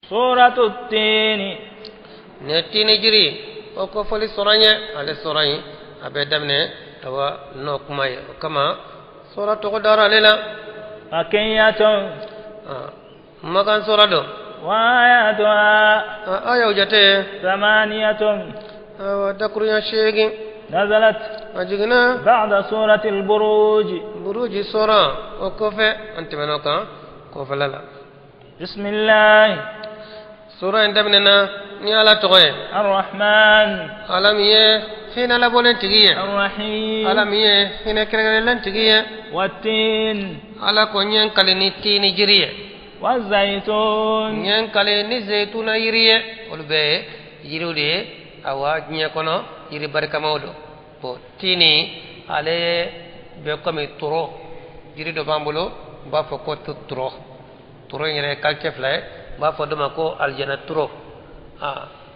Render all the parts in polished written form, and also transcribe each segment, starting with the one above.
سورة التين نتين جري وكفل سورانيا على سوراني أبدا من توا نوكماي كما سورة تقدر علينا مكية ما كان سورة دو وآياتها آية وجته 8 وذكرنا شيء نزلت أجينا بعد سورة البروج بروج سورة وكفى أنت منوكا كفى لا بسم الله سورة عند مننا نيالا توي الرحمن ألم يه هنا لا بولن تجيه الرحيم ألم يه هنا كرجلن تجيه والتين على كونين كلني تين جريه والزيتون نين كلني زيتون يريه ولبه يرودي أوا نيا كنا يري بركة مولو بو تيني على بيكمي ترو جري دبامبلو بافكو ترو turo ngere kalche fly ba fodo mako aljana turo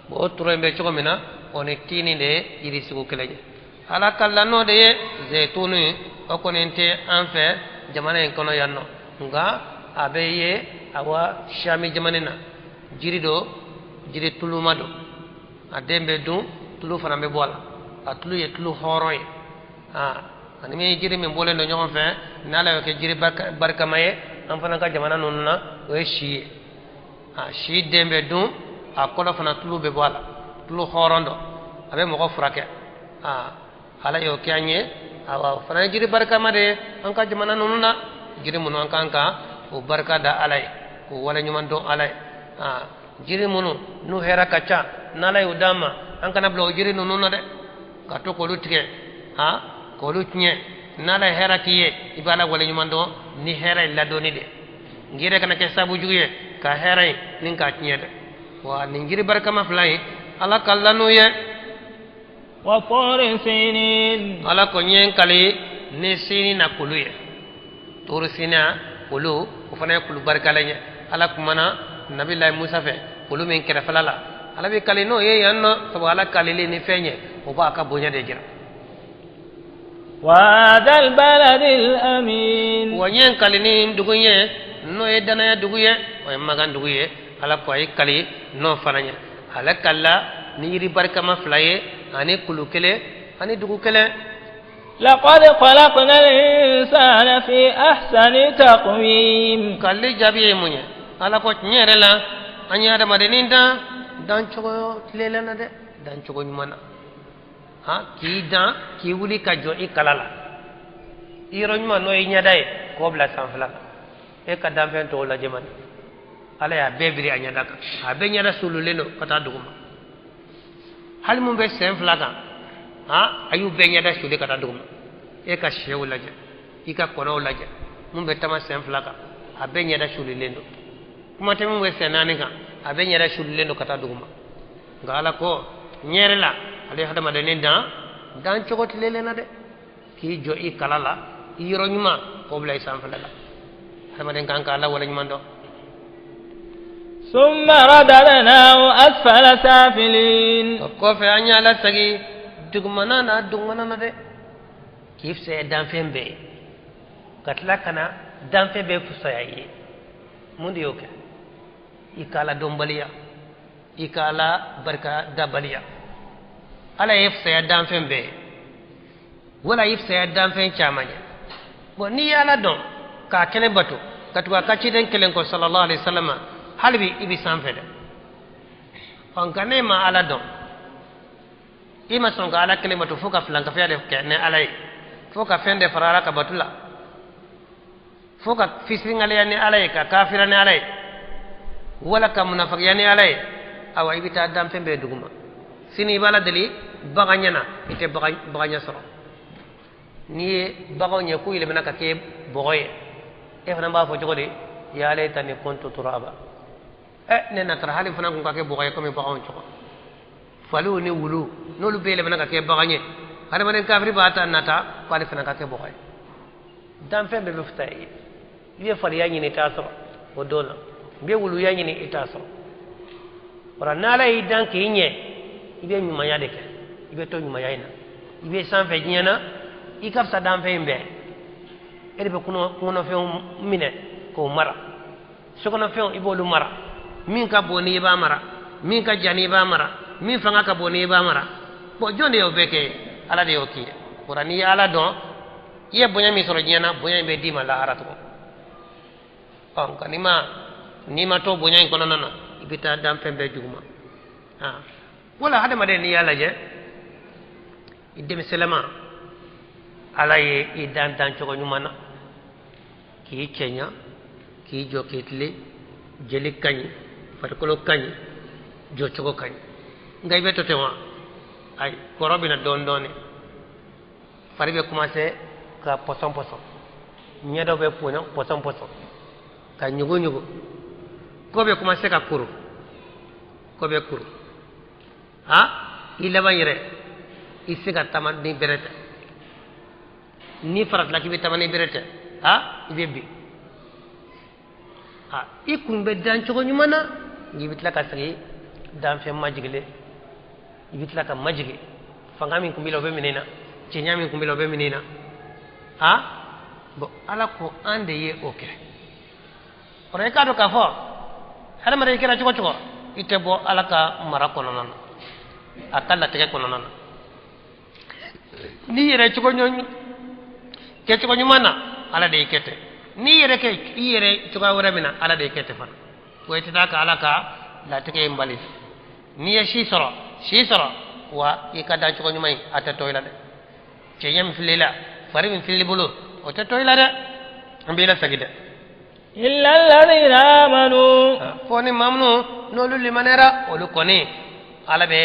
bo turo mbe choko mina oni tini de iri sigo keleje ala kala no de zaituni okonente anfe jamana en kono yanno nga abeye awa shami jamanina jiri do jiri tuluma do adembe du tulu fana be bola atulu ye tulu horoy ani me jiri me bolen do nyoma fe nala ke jiri barka maye an fana ka jamana nunu na o ye si ye si den bɛ dun a kɔlɔ fana tulu bɛ bɔ a la tulu hɔrɔn dɔ a bɛ mɔgɔ furakɛ ala y'o kɛ an ye awa o fana ye jiri barikama de ye an ka jamana nunu na jiri minnu an kan ka o barika da ala ye k'o waleɲuman dɔn ala ye jiri minnu n'u hɛrɛ ka ca n'ala y'o d'an ma an kana bila o jiri ninnu na dɛ ka to k'olu tigɛ k'olu tiɲɛ n'ala ye hɛrɛ k'i ye i b'a la waleɲuman dɔn ni hɛrɛ ye ladonni de ngire kana kɛ sabu jugu ye ka hɛrɛ ye ni k'a tiɲɛ dɛ wa nin jiri barikama fila ye ala ka lanu ye wa turi sinin ala ko n ye n kali ni sini na kulu ye turi sina kulu o fana ye kulu barikala ye ala kumana nabilahi musa fɛ kulu min kɛrɛfɛla la ala bɛ kali n'o ye yan nɔ sabu ala kalili ni fɛn ye o b'a ka bonya de jira وهذا البلد الأمين وين كالني دغيه نو يدنا دغيه وين مغان دغيه على كوي كالي نو فرانيا على كلا نيري بركه ما فلاي اني كلو كله اني دغو كله لقد خلقنا الإنسان في أحسن تقويم كالي جابي مني على كو نيرلا اني ادم ديندا دانچو تليلنا دي دانچو نيمانا ki dan ki wuli ka jɔ i kala la yɔrɔ ɲuman n'o ye ɲɛda ye k'o bila sanfɛla la e ka danfɛn tɔw lajɛ man ala y'a bɛɛ biri a ɲɛda kan a bɛɛ ɲɛda sululen don ka taa dugu ma hali mun bɛ sen fila kan a y'u bɛɛ ɲɛda suli ka taa dugu ma e ka sɛw lajɛ i ka kɔnɔw lajɛ mun bɛ tama sen fila kan a bɛɛ ɲɛda sulilen don kuma tɛ mun bɛ sen naani kan a bɛɛ ɲɛda sulilen don ka taa dugu ma nka ala ko ɲɛrɛ la ale hadamaden dan cogo tilele na de k'i jɔ i kala la i yɔrɔ ɲuman k'o bila i sanfɛla la hadamaden kan ka ala wale ɲuman dɔn ثم رددناه أسفل سافلين o kɔfɛ an y'a lasegi dugumana na dugumana na dɛ k'i fisaya danfɛn bɛɛ ye ka tila ka na danfɛn bɛɛ fisaya i ye mun de y'o kɛ i ka ala dɔnbaliya i ka ala barika dabaliya ala ye fisaya danfɛn bɛɛ wala ye fisaya danfɛn caman ye bon n'i ye ala dɔn k'a kɛnɛ bato ka tugu a ka ciden kelen kɔ sallallahu alaihi wasallam hali bi i bɛ sanfɛ dɛ nka ne ma ala dɔn i ma sɔn ka ala kelen bato fo ka filankafɛya de kɛ ni ala ye fo ka fɛn de fara ala ka bato la fo ka fisiŋaleya ni ala ye ka kafira ni ala ye wala ka munafikiya ni ala ye awa i bɛ taa danfɛn bɛɛ duguma sini i b'a la deli bagan ɲɛna i tɛ bagan ɲɛ sɔrɔ n'i ye baganw ɲɛ k'u yɛlɛmana ka kɛ bɔgɔ ye e fana b'a fɔ cogo di ya laytani kuntu turaba ne natara hali fana kun ka kɛ bɔgɔ ye komi baganw cogo faliw ni wulu n'olu bɛɛ yɛlɛmana ka kɛ bagan ye hadamaden kafiri b'a ta nata k'ale fana ka kɛ bɔgɔ ye danfɛn bɛɛ bɛ fita i ye i bɛ fariya ɲini i t'a sɔrɔ o don na i bɛ wuluya ɲini i t'a sɔrɔ wala n'ala y'i dan k'i ɲɛ i bɛ ɲumanya de kɛ i bɛ to ɲumanya in na i bɛ sanfɛ diɲɛ na i ka fisa danfɛn in bɛɛ e de bɛ kɔnɔfɛnw minɛ k'o mara sokɔnɔfɛnw i b'olu mara min ka boni ba mara min ka jani ba mara min fanga ka boni ba mara bo jonde yo beke ala de yoki qur'ani ala don ye bonya mi soro nyana bonya be dima la aratu on kanima nima to bonya ko nana ibita dam fembe juguma wala hada made ni yalla je idem selama ala ye idan dan ko nyumana ki kenya ki jokitli jeli kany fatkolo kany jochogo kany ngay beto tewa ay korobina don doni faribe commencé ka poson nyedo be puno poson ka nyugo ko be commencé ka kuru ila bayre isiga taman ni berete ni farat la ki be taman ni berete ibebbi ikun be dan cogo nyumana yibitla ka sagi dan fe majigile yibitla ka majigi fangami kumbilo be minina cinyami kumbilo be minina bo ala ko ande ye oke ore ka do ka fo ala mare kira cogo ite bo ala ka mara kono non akalla tege kono non ni yere cogo nyonyu ke cogo nyumana ala de kete ni yere ke yere cogo wara ala de kete fan ko itata ka ala ka la tege mbalis ni ya shi soro wa ikada cogo nyumai ata toila de ce yam filila fari min fili bulu o ta toila de ambila sagida illa alladhina amanu foni mamnu no lulli manera o lu koni ala be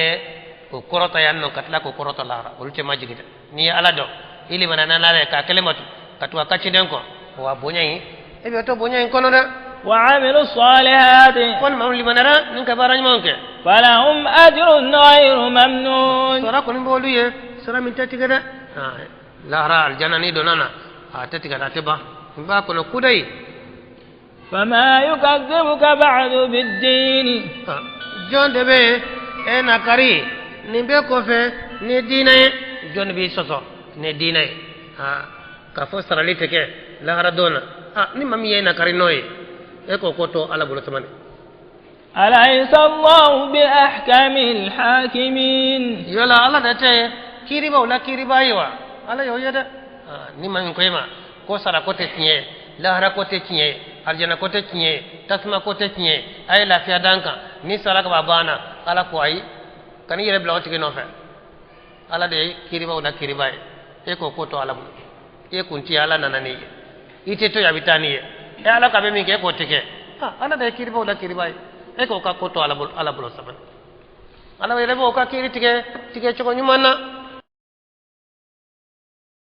ko korota yanno katla ko korota lara o lu ce majigida ni ala do ili manana la ka kelematu katwa kaciden ko wa bonyai ebe to bonyai kono de wa amilu salihati foni mamnu limanera nin ka barany monke falahum ajrun ghayru mamnun sura ko mbolu ye sura min tatiga de lahara aljanna ni donana tatiga da teba ba ko no kudai fama yukazzibuka ba'du bid-din jonde be ena kari ni be ko fe ni dinaye jonde be soso ne dinaye ka fo sarali teke lahara dona ni mami ye na kari noye e ko koto ala bulo tamane alaysa Allahu bi ahkamil hakimin yola ala date kiriba wala kiriba yiwa ala yo yeda ni mami ko yema ko sara ko te tiye lahara ko te tiye arjana ko te tiye tasma ko te tiye ay la fiya danka ni sara ka babana ala ko ay kan yere bla wati no fe ala de kiriba wala kiriba e ko koto ala bu e kunti ala nanani ite to yabitani e ala ka be mi ke ko teke ala de kiriba wala kiriba e ko ka koto ala bu saban ala wele bo ka kiri tike choko nyumana